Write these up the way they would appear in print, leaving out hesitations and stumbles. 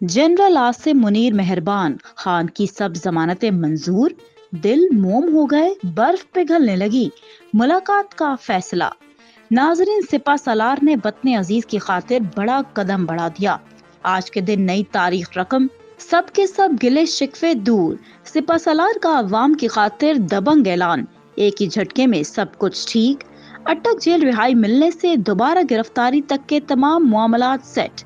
General Asim Munir मेहरबान खान की सब जमानतें मंजूर, दिल मोम हो गए, बर्फ पिघलने लगी, मुलाकात का फैसला। नाजरीन, सिपा सलार ने वतन अजीज की खातिर बड़ा कदम बढ़ा दिया। आज के दिन नई तारीख रकम, सबके सब गिले शिकवे दूर, सिपा सलार का अवाम की खातिर दबंग ऐलान, एक ही झटके में सब कुछ ठीक। अटक जेल रिहाई मिलने से दोबारा गिरफ्तारी तक के तमाम मामलात सेट,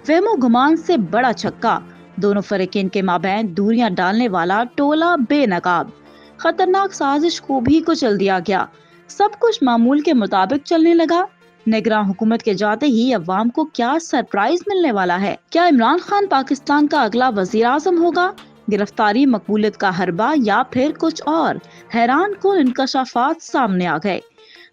वहमो गुमान से बड़ा छक्का, दोनों फरीकीन के माबैन दूरियां डालने वाला टोला बेनकाब, खतरनाक साजिश को भी कुचल दिया गया, सब कुछ मामूल के मुताबिक चलने लगा। निगरान हुकूमत के जाते ही अवाम को क्या सरप्राइज मिलने वाला है? क्या इमरान खान पाकिस्तान का अगला वजीर आजम होगा? गिरफ्तारी मकबूलियत का हरबा या फिर कुछ और? हैरान कुन इंकशाफात सामने आ गए।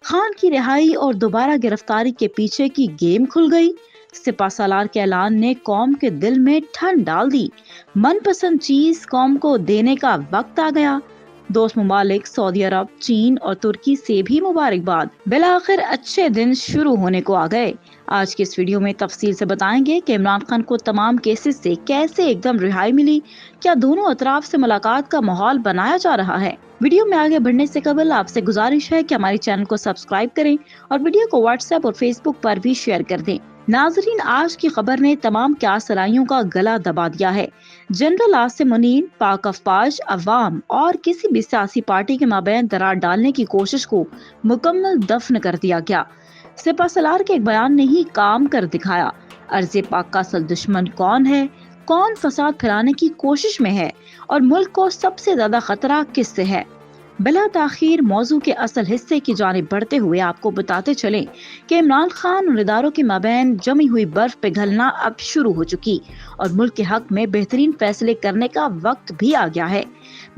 खान की रिहाई और दोबारा गिरफ्तारी के पीछे की गेम खुल गई। सिपा सलार के ऐलान ने कौम के दिल में ठंड डाल दी। मनपसंद चीज कौम को देने का वक्त आ गया। दोस्त मुमालिक सऊदी अरब, चीन और तुर्की से भी मुबारकबाद। बिलाखिर अच्छे दिन शुरू होने को आ गए। आज के इस वीडियो में तफसील से बताएंगे कि इमरान खान को तमाम केसेस से कैसे एकदम रिहाई मिली, क्या दोनों अतराफ से मुलाकात का माहौल बनाया जा रहा है। वीडियो में आगे बढ़ने से कबल आपसे गुजारिश है कि हमारे चैनल को सब्सक्राइब करें और वीडियो को व्हाट्सएप और फेसबुक पर भी शेयर कर दें। नाजरीन, आज की खबर ने तमाम क्यासराइयों का गला दबा दिया है। जनरल आसिम मुनीर, पाक अफवाज, अवाम और किसी भी सियासी पार्टी के माबैन दरार डालने की कोशिश को मुकम्मल दफन कर दिया गया। सिपा सलार के एक बयान ने ही काम कर दिखाया। अर्ज़े पाक का असल दुश्मन कौन है, कौन फसाद फैलाने की कोशिश में है और मुल्क को सबसे ज्यादा खतरा किससे है। बिला ताखीर मौजू के असल हिस्से की जानिब बढ़ते हुए आपको बताते चलें कि इमरान खान और इदारों के माबैन जमी हुई बर्फ पिघलना अब शुरू हो चुकी और मुल्क के हक में बेहतरीन फैसले करने का वक्त भी आ गया है।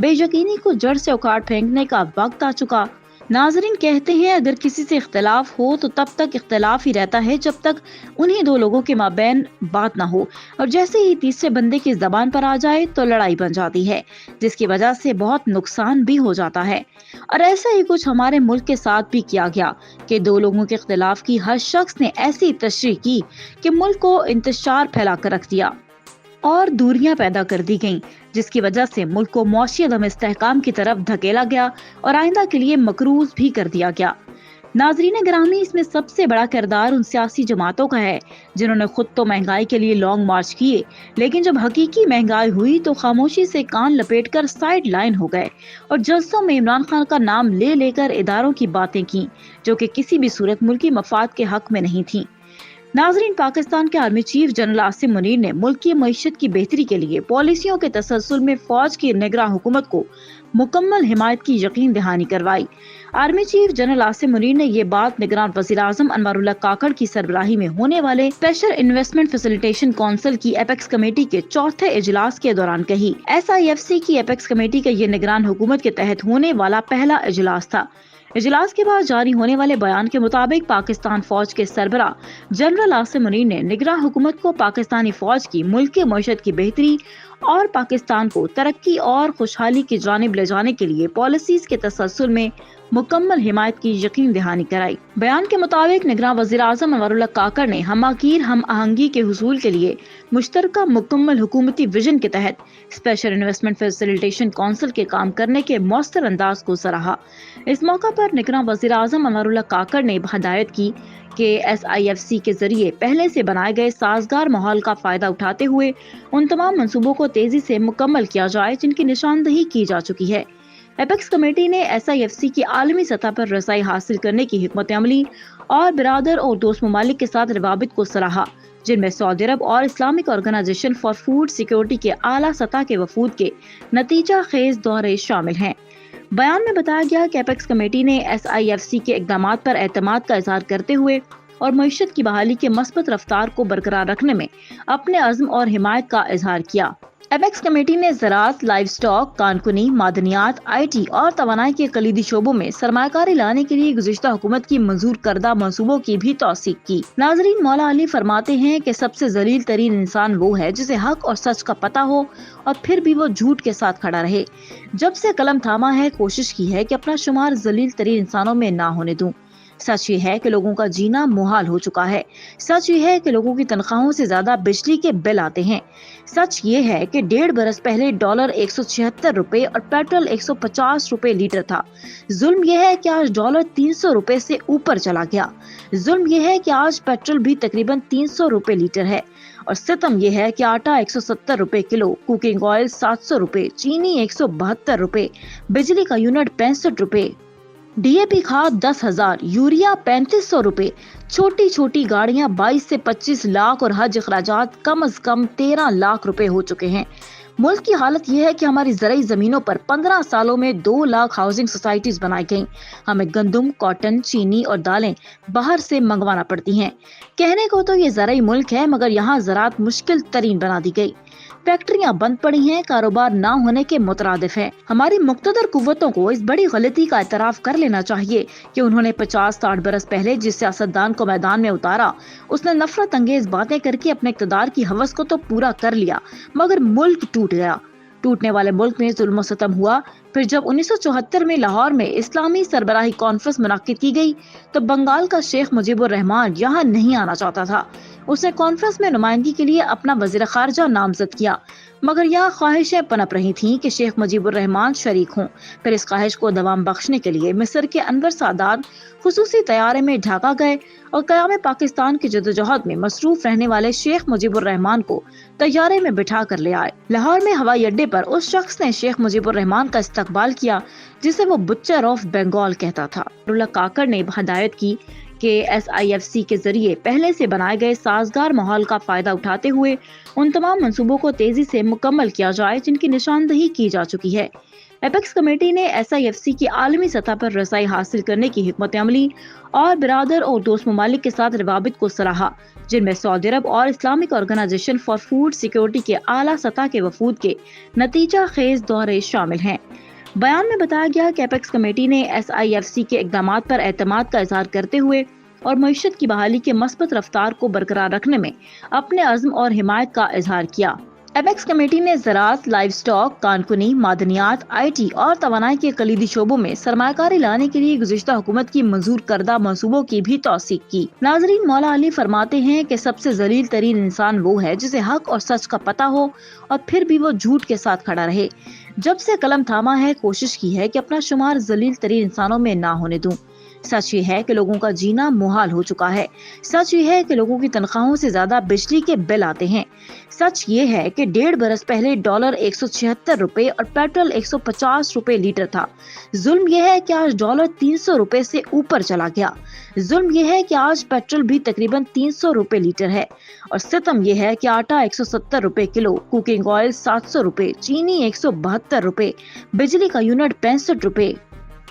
बेयकीनी को जड़ से उखाड़ फेंकने का वक्त आ चुका। नाजरीन, कहते हैं अगर किसी से इख्तलाफ हो तो तब तक इख्तलाफ ही रहता है जब तक उन्हीं दो लोगों के माबैन बात ना हो, और जैसे ही तीसरे बंदे की जबान पर आ जाए तो लड़ाई बन जाती है, जिसकी वजह से बहुत नुकसान भी हो जाता है। और ऐसा ही कुछ हमारे मुल्क के साथ भी किया गया कि दो लोगों के इख्तलाफ की हर शख्स ने ऐसी तशरीह की कि मुल्क को इंतशार फैला कर रख दिया और दूरियां पैदा कर दी गईं, जिसकी वजह से मुल्क को मौशी अदम इस्तेहकाम की तरफ धकेला गया और आइंदा के लिए मकरूज भी कर दिया गया। नाजरीन ग्रामी, इसमें सबसे बड़ा किरदार उन सियासी जमातों का है जिन्होंने खुद तो महंगाई के लिए लॉन्ग मार्च किए, लेकिन जब हकीकी महंगाई हुई तो खामोशी से कान लपेटकर साइड लाइन हो गए और जलसों में इमरान खान का नाम ले लेकर इदारों की बातें की जो कि किसी भी सूरत मुल्की मफाद के हक में नहीं थी। नाजरीन, पाकिस्तान के army chief general Asim Munir ने मुल्क की मईशत की बेहतरी के लिए पॉलिसियों के तसलसल में फौज की निगरान हुकूमत को मुकम्मल हिमायत की यकीन दहानी करवाई। Army chief general Asim Munir ने ये बात निगरान वज़ीर आज़म अनवरुल्लाह काकड़ की सरबराही में होने वाले स्पेशल इन्वेस्टमेंट फैसिलिटेशन काउंसिल की एपेक्स कमेटी के चौथे इजलास के दौरान कही। SIFC की एपेक्स कमेटी का ये निगरान हुकूमत के तहत होने वाला पहला इजलास था। इजलास के बाद जारी होने वाले बयान के मुताबिक पाकिस्तान फौज के सरबरा जनरल आसिम मुनीर ने निगरान हुकूमत को पाकिस्तानी फौज की मुल्क की मईशत की बेहतरी और पाकिस्तान को तरक्की और खुशहाली की जानिब ले जाने के लिए पॉलिसीज के तसलसल में मुकम्मल हिमायत की यकीन दहानी कराई। बयान के मुताबिक निगरान वज़ीर आज़म अनवरुल्लाह काकड़ ने हमाकीर हम आहंगी के हुसूल के लिए मुश्तरका मुकम्मल हुकूमती विजन के तहत स्पेशल इन्वेस्टमेंट फैसिलिटेशन काउंसिल के काम करने के मौसर अंदाज को सराहा। इस मौका पर निगरान वज़ीर आज़म अनवरुल्लाह काकड़ ने हदायत की कि SIFC के जरिए पहले से बनाए गए साजगार माहौल का फायदा उठाते हुए उन तमाम मंसूबों को तेजी से मुकम्मल किया जाए जिनकी निशानदही की जा चुकी है। एपेक्स कमेटी ने SIFC की आलमी सतह पर रसाई हासिल करने की हिकमत अमली और बिरादर और दोस्त ममालिक के साथ रवाबित को सराहा, जिनमें सऊदी अरब और Islamic organisation for food security के आला सतह के वफूद के नतीजा खेज दौरे शामिल हैं। बयान में बताया गया कि एपेक्स कमेटी ने SIFC के इक़दामात पर एतमाद का इजहार करते हुए और मईशत की बहाली के मस्बत रफ्तार को बरकरार रखने में अपने अज़्म और हिमायत का इजहार किया। एपेक्स कमेटी ने ज़राअत, लाइव स्टॉक, कानकुनी, मादनियात, IT और तवानाई के कलीदी शोबों में सरमायाकारी लाने के लिए गुज़िश्ता हुकूमत की मंजूर करदा मंसूबों की भी तौसीक की। नाजरीन, मौला अली फरमाते हैं कि सबसे जलील तरीन इंसान वो है जिसे हक और सच का पता हो और फिर भी वो झूठ के साथ खड़ा रहे। जब से कलम थामा है, कोशिश की है कि अपना शुमार जलील तरीन इंसानों में ना होने दूं। सच ये है कि लोगों का जीना मुहाल हो चुका है। सच ये है कि लोगों की तनख्वाहों से ज्यादा बिजली के बिल आते हैं। सच ये है कि 1.5 बरस पहले डॉलर 176 रुपए और पेट्रोल 150 रुपए लीटर था। जुल्म यह है कि आज डॉलर 300 रुपए से ऊपर चला गया। जुल्म यह है कि आज पेट्रोल भी तकरीबन 300 रुपए लीटर है। और सितम यह है कि आटा 170 रुपए किलो, कुकिंग ऑयल 700 रुपए, चीनी 172 रुपए, बिजली का यूनिट 65 रुपए, डीएपी खाद 10,000, यूरिया 3500 रुपए, छोटी छोटी गाड़ियां 22 से 25 लाख और हज अखराजात कम से कम 13 लाख रुपए हो चुके हैं। मुल्क की हालत यह है कि हमारी ज़राई ज़मीनों पर 15 सालों में 2 लाख हाउसिंग सोसाइटीज बनाई गईं। हमें गंदम, कॉटन, चीनी और दालें बाहर से मंगवाना पड़ती हैं। कहने को तो ये ज़राई मुल्क है, मगर यहाँ ज़राअत मुश्किल तरीन बना दी गई। फैक्ट्रियां बंद पड़ी हैं, कारोबार ना होने के मुतरादिफ है। हमारी मुक़्तदर कुव्वतों को इस बड़ी गलती का एतराफ़ कर लेना चाहिए कि उन्होंने 50-60 बरस पहले जिस सियासतदान को मैदान में उतारा, उसने नफरत अंगेज बातें करके अपने इक़्तिदार की हवस को तो पूरा कर लिया, मगर मुल्क टूट गया। टूटने वाले मुल्क में जुल्म सितम हुआ। फिर जब 1974 में लाहौर में इस्लामी सरबराही कॉन्फ्रेंस मुनक्किद की गई तो बंगाल का शेख मुजीबुर रहमान यहाँ नहीं आना चाहता था। उसने कॉन्फ्रेंस में नुमाइंदगी के लिए अपना वज़ीर ख़ारजा नामज़द किया, मगर यहाँ ख्वाहिशें पनप रही थीं कि शेख मुजीबुर रहमान शरीक हों। फिर इस ख्वाहिश को दवाम बख्शने के लिए मिस्र के अनवर सादात खुसूसी तैयारे में ढाका गए और क़याम पाकिस्तान की जदोजहद में मसरूफ रहने वाले शेख मुजीबुर रहमान को तैयारे में बिठा कर ले आए। लाहौर में हवाई अड्डे पर उस शख्स ने शेख मुजीबुर रहमान का इस्तकबाल किया जिसे वो बुच्चर ऑफ बंगाल कहता था। काकड़ ने हदायत की कि SIFC के जरिए पहले से बनाए गए साजगार माहौल का फायदा उठाते हुए उन तमाम मंसूबों को तेजी से मुकम्मल किया जाए जिनकी निशानदही की जा चुकी है। एपेक्स कमेटी ने SIFC की आलमी सतह पर रसाई हासिल करने की हिकमत अमली और बिरादर और दोस्त ममालिक के साथ रवाबित को सराहा, जिनमें सऊदी अरब और Islamic organisation for food security के आला सतह के वफूद के नतीजा खेज दौरे शामिल हैं। बयान में बताया गया कि एपेक्स कमेटी ने SIFC के इक़दामात पर एतमाद का इजहार करते हुए और मईशत की बहाली के मस्बत रफ्तार को बरकरार रखने में अपने अज़्म और हिमायत का इजहार किया। एपेक्स कमेटी ने ज़राअत, लाइव स्टॉक, कानकुनी, मादनियात, IT और तवानाई के कलीदी शोबों में सरमायाकारी लाने के लिए गुज़िश्ता हुकूमत की मंजूर करदा मंसूबों की भी तौसीक की। नाज़रीन, मौला अली फरमाते हैं कि सबसे जलील तरीन इंसान वो है जिसे हक और सच का पता हो और फिर भी वो झूठ के साथ खड़ा रहे। जब से कलम थामा है, कोशिश की है कि अपना शुमार जलील तरीन इंसानों में ना होने दूं। सच ये है कि लोगों का जीना मुहाल हो चुका है। सच ये है कि लोगों की तनख्वाहों से ज्यादा बिजली के बिल आते हैं। सच ये है कि 1.5 बरस पहले डॉलर 176 रुपए और पेट्रोल 150 रुपए लीटर था। जुल्म यह है कि आज डॉलर 300 रुपए से ऊपर चला गया। जुल्म यह है कि आज पेट्रोल भी तकरीबन 300 रुपए लीटर है। और सितम यह है कि आटा 170 रुपए किलो, कुकिंग ऑयल 700 रुपए, चीनी 172 रुपए, बिजली का यूनिट 65 रुपए,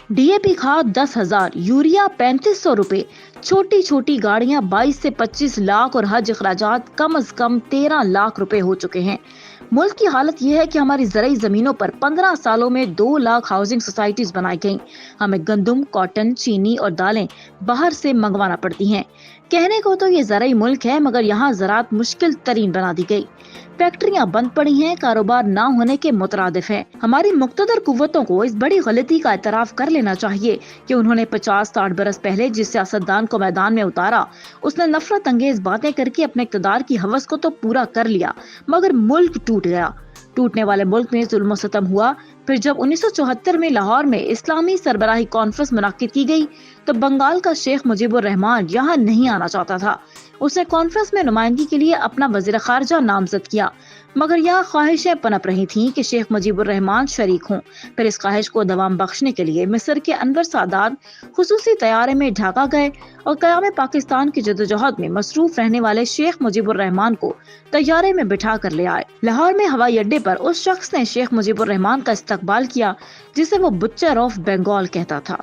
डीएपी खाद 10,000, यूरिया 3500 रुपए, छोटी छोटी गाड़ियां 22 से 25 लाख और हज अखराजात कम से कम 13 लाख रुपए हो चुके हैं। मुल्क की हालत यह है कि हमारी ज़राई ज़मीनों पर 15 सालों में 2 लाख हाउसिंग सोसाइटीज बनाई गईं। हमें गंदम, कॉटन, चीनी और दालें बाहर से मंगवाना पड़ती हैं। कहने को तो ये ज़राई मुल्क है, मगर यहाँ ज़राअत मुश्किल तरीन बना दी गई। फैक्ट्रियां बंद पड़ी हैं, कारोबार ना होने के मुतरादिफ है। हमारी मुक़्तदर कुव्वतों को इस बड़ी गलती का एतराफ़ कर लेना चाहिए कि उन्होंने 50-60 बरस पहले जिस सियासतदान को मैदान में उतारा, उसने नफरत अंगेज बातें करके अपने इक़्तिदार की हवस को तो पूरा कर लिया, मगर मुल्क टूट गया। टूटने वाले मुल्क में जुल्म सितम हुआ। फिर जब 1974 में लाहौर में इस्लामी सरबराही कॉन्फ्रेंस मुनक्किद की गई तो बंगाल का शेख मुजीबुर रहमान यहाँ नहीं आना चाहता था। उसने कॉन्फ्रेंस में नुमाइंदगी के लिए अपना वज़ीर ख़ारजा नामज़द किया, मगर यहाँ ख्वाहिशें पनप रही थीं कि शेख मुजीबुर रहमान शरीक हों। फिर इस ख्वाहिश को दवाम बख्शने के लिए मिस्र के अनवर सादात खुसूसी तैयारे में ढाका गए और क़याम पाकिस्तान की जदोजहद में मसरूफ रहने वाले शेख मुजीबुर रहमान को तैयारे में बिठा कर ले आए। लाहौर में हवाई अड्डे पर उस शख्स ने शेख मुजीबुर रहमान का इस्तकबाल किया जिसे वो बुच्चर ऑफ बंगाल कहता था।